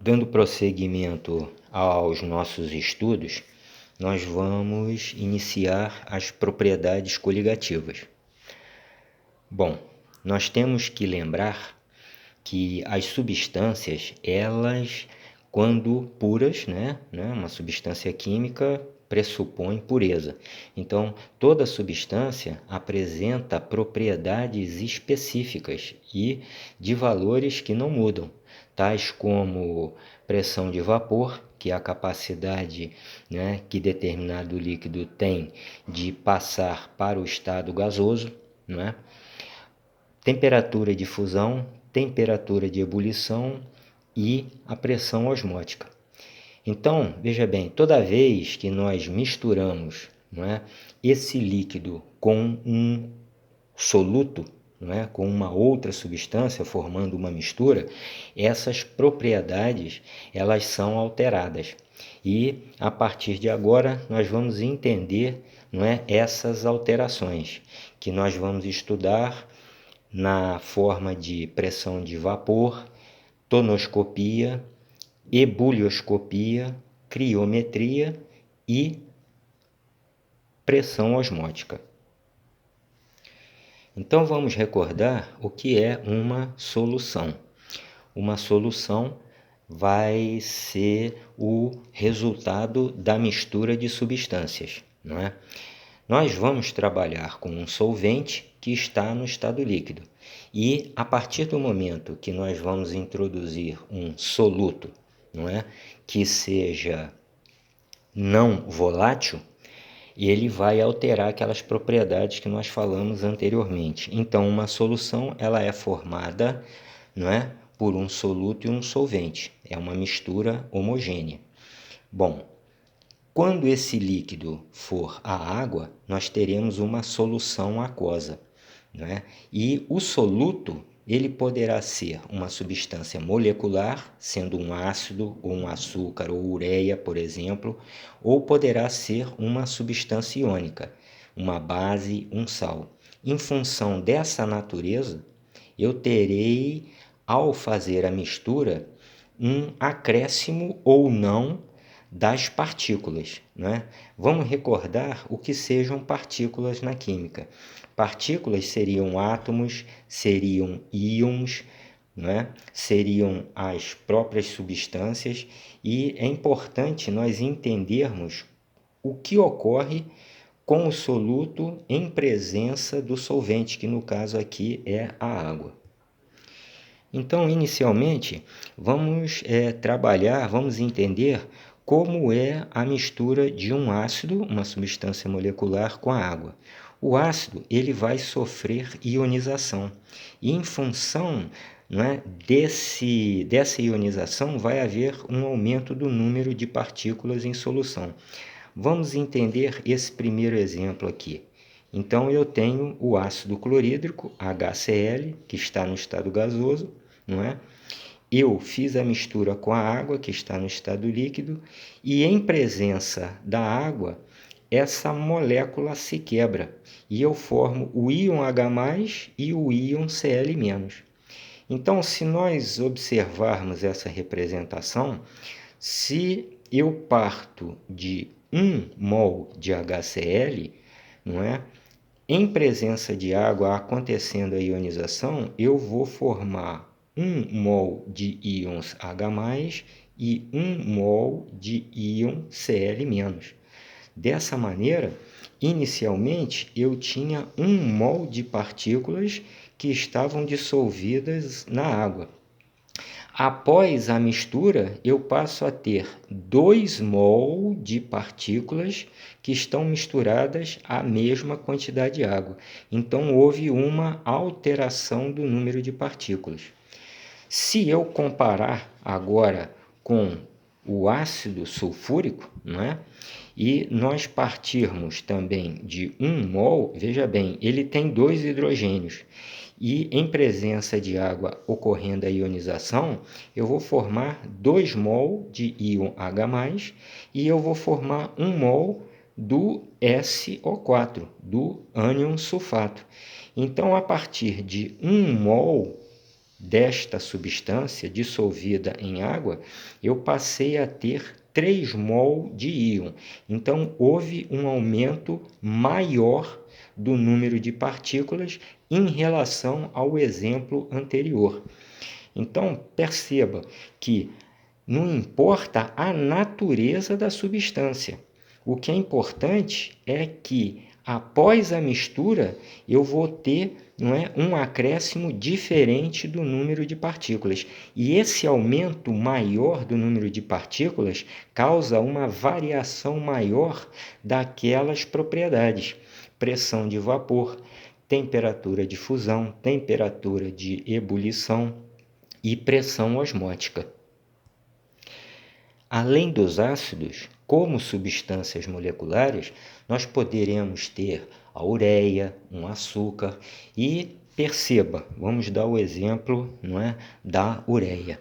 Dando prosseguimento aos nossos estudos, nós vamos iniciar as propriedades coligativas. Bom, nós temos que lembrar que as substâncias, elas, quando puras, uma substância química pressupõe pureza. Então, toda substância apresenta propriedades específicas e de valores que não mudam, tais como pressão de vapor, que é a capacidade que determinado líquido tem de passar para o estado gasoso, temperatura de fusão, temperatura de ebulição e a pressão osmótica. Então, veja bem, toda vez que nós misturamos esse líquido com um soluto, com uma outra substância, formando uma mistura, essas propriedades elas são alteradas. E, a partir de agora, nós vamos entender essas alterações, que nós vamos estudar na forma de pressão de vapor, tonoscopia, ebulioscopia, criometria e pressão osmótica. Então vamos recordar o que é uma solução. Uma solução vai ser o resultado da mistura de substâncias, Nós vamos trabalhar com um solvente que está no estado líquido. E a partir do momento que nós vamos introduzir um soluto, que seja não volátil, ele vai alterar aquelas propriedades que nós falamos anteriormente. Então, uma solução ela é formada por um soluto e um solvente. É uma mistura homogênea. Bom, quando esse líquido for a água, nós teremos uma solução aquosa. E o soluto ele poderá ser uma substância molecular, sendo um ácido, ou um açúcar, ou ureia, por exemplo, ou poderá ser uma substância iônica, uma base, um sal. Em função dessa natureza, eu terei, ao fazer a mistura, um acréscimo ou não das partículas. Vamos recordar o que sejam partículas na química. Partículas seriam átomos, seriam íons, seriam as próprias substâncias, e é importante nós entendermos o que ocorre com o soluto em presença do solvente, que no caso aqui é a água. Então, inicialmente, vamos vamos entender como é a mistura de um ácido, uma substância molecular, com a água. O ácido ele vai sofrer ionização e, em função dessa ionização, vai haver um aumento do número de partículas em solução. Vamos entender esse primeiro exemplo aqui. Então, eu tenho o ácido clorídrico, HCl, que está no estado gasoso, Eu fiz a mistura com a água, que está no estado líquido, e em presença da água, essa molécula se quebra e eu formo o íon H+, e o íon Cl-. Então, se nós observarmos essa representação, se eu parto de 1 mol de HCl, em presença de água acontecendo a ionização, eu vou formar 1 mol de íons H+, e 1 mol de íon Cl-. Dessa maneira, inicialmente, eu tinha 1 mol de partículas que estavam dissolvidas na água. Após a mistura, eu passo a ter 2 mol de partículas que estão misturadas à mesma quantidade de água. Então, houve uma alteração do número de partículas. Se eu comparar agora com o ácido sulfúrico, e nós partirmos também de 1 mol, veja bem, ele tem 2 hidrogênios. E em presença de água ocorrendo a ionização, eu vou formar 2 mol de íon H+, e eu vou formar 1 mol do SO4, do ânion sulfato. Então, a partir de 1 mol desta substância dissolvida em água, eu passei a ter 3 mol de íon. Então, houve um aumento maior do número de partículas em relação ao exemplo anterior. Então, perceba que não importa a natureza da substância. O que é importante é que, após a mistura, eu vou ter um acréscimo diferente do número de partículas. E esse aumento maior do número de partículas causa uma variação maior daquelas propriedades. Pressão de vapor, temperatura de fusão, temperatura de ebulição e pressão osmótica. Além dos ácidos, como substâncias moleculares, nós poderemos ter a ureia, um açúcar e perceba, vamos dar o exemplo, da ureia.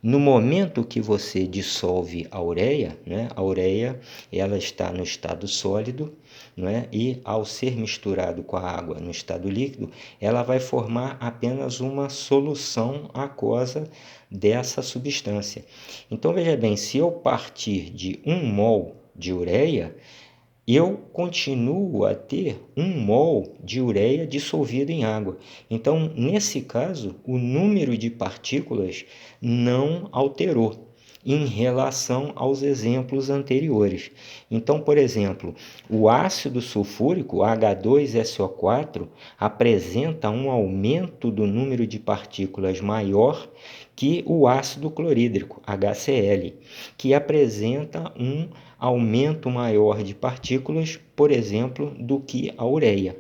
No momento que você dissolve a ureia ela está no estado sólido, e ao ser misturado com a água no estado líquido, ela vai formar apenas uma solução aquosa dessa substância. Então, veja bem, se eu partir de 1 mol de ureia, eu continuo a ter 1 mol de ureia dissolvida em água. Então, nesse caso, o número de partículas não alterou em relação aos exemplos anteriores. Então, por exemplo, o ácido sulfúrico, H2SO4, apresenta um aumento do número de partículas maior que o ácido clorídrico, HCl, que apresenta um aumento maior de partículas, por exemplo, do que a ureia.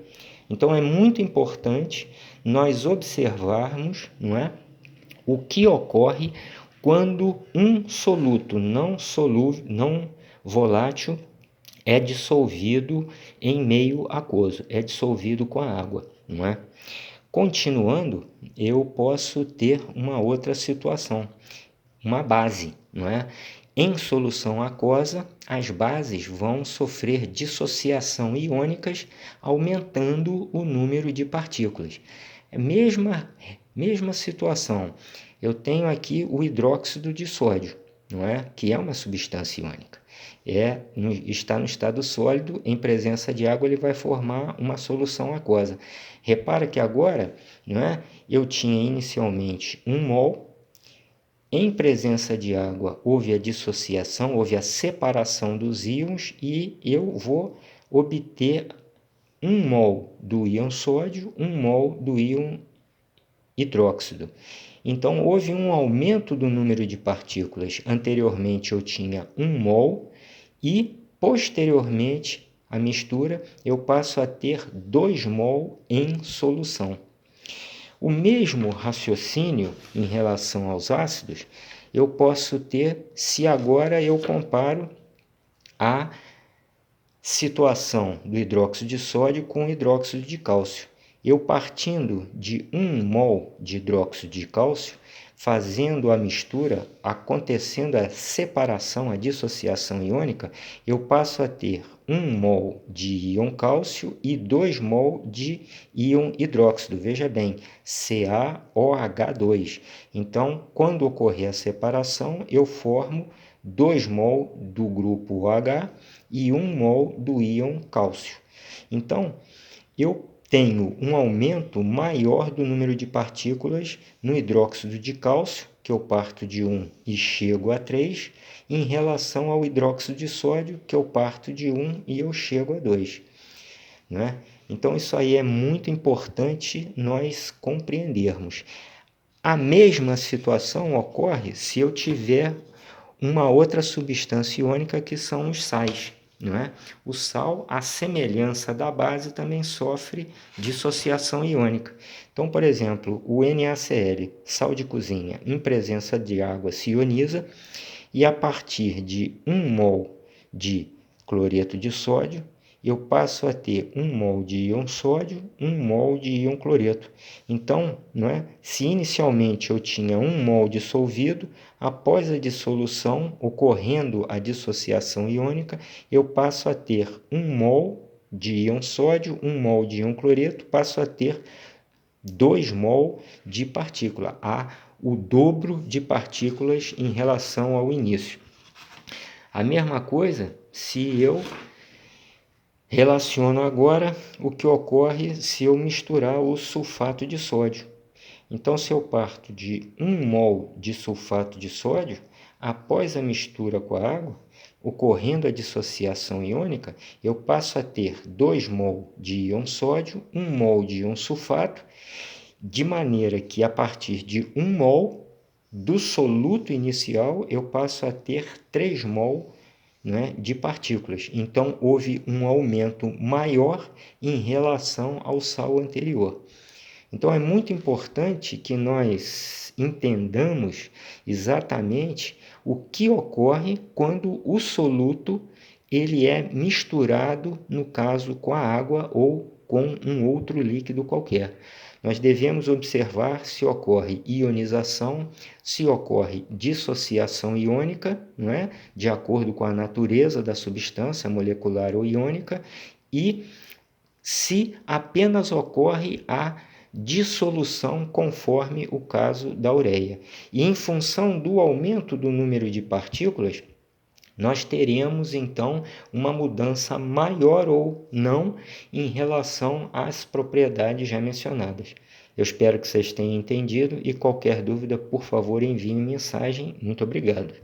Então, é muito importante nós observarmos, o que ocorre quando um soluto não volátil é dissolvido em meio aquoso, é dissolvido com a água, Continuando, eu posso ter uma outra situação, uma base, Em solução aquosa, as bases vão sofrer dissociação iônicas, aumentando o número de partículas. Mesma situação. Eu tenho aqui o hidróxido de sódio, que é uma substância iônica. Está no estado sólido, em presença de água, ele vai formar uma solução aquosa. Repara que agora, eu tinha inicialmente 1 mol, em presença de água houve a dissociação, houve a separação dos íons e eu vou obter 1 mol do íon sódio, 1 mol do íon hidróxido. Então, houve um aumento do número de partículas. Anteriormente, eu tinha 1 mol e, posteriormente, à mistura, eu passo a ter 2 mol em solução. O mesmo raciocínio em relação aos ácidos, eu posso ter se agora eu comparo a situação do hidróxido de sódio com o hidróxido de cálcio. Eu partindo de 1 mol de hidróxido de cálcio, fazendo a mistura, acontecendo a separação, a dissociação iônica, eu passo a ter 1 mol de íon cálcio e 2 mol de íon hidróxido. Veja bem, CaOH2. Então, quando ocorrer a separação, eu formo 2 mol do grupo OH e 1 mol do íon cálcio. Então, eu tenho um aumento maior do número de partículas no hidróxido de cálcio, que eu parto de 1 e chego a 3, em relação ao hidróxido de sódio, que eu parto de 1 e eu chego a 2. Então, isso aí é muito importante nós compreendermos. A mesma situação ocorre se eu tiver uma outra substância iônica, que são os sais. O sal, à semelhança da base, também sofre dissociação iônica. Então, por exemplo, o NaCl, sal de cozinha, em presença de água, se ioniza e a partir de 1 mol de cloreto de sódio, eu passo a ter 1 mol de íon sódio, 1 mol de íon cloreto. Então, se inicialmente eu tinha 1 mol dissolvido, após a dissolução, ocorrendo a dissociação iônica, eu passo a ter 1 mol de íon sódio, 1 mol de íon cloreto, passo a ter 2 mol de partícula, há o dobro de partículas em relação ao início. A mesma coisa se eu relaciono agora o que ocorre se eu misturar o sulfato de sódio. Então, se eu parto de 1 mol de sulfato de sódio, após a mistura com a água, ocorrendo a dissociação iônica, eu passo a ter 2 mol de íon sódio, 1 mol de íon sulfato, de maneira que a partir de 1 mol do soluto inicial eu passo a ter 3 mol, né, de partículas. Então, houve um aumento maior em relação ao sal anterior. Então, é muito importante que nós entendamos exatamente o que ocorre quando o soluto ele é misturado, no caso, com a água ou com um outro líquido qualquer. Nós devemos observar se ocorre ionização, se ocorre dissociação iônica, não é? De acordo com a natureza da substância molecular ou iônica, e se apenas ocorre a dissolução conforme o caso da ureia. E em função do aumento do número de partículas, nós teremos então uma mudança maior ou não em relação às propriedades já mencionadas. Eu espero que vocês tenham entendido e qualquer dúvida, por favor, envie mensagem. Muito obrigado.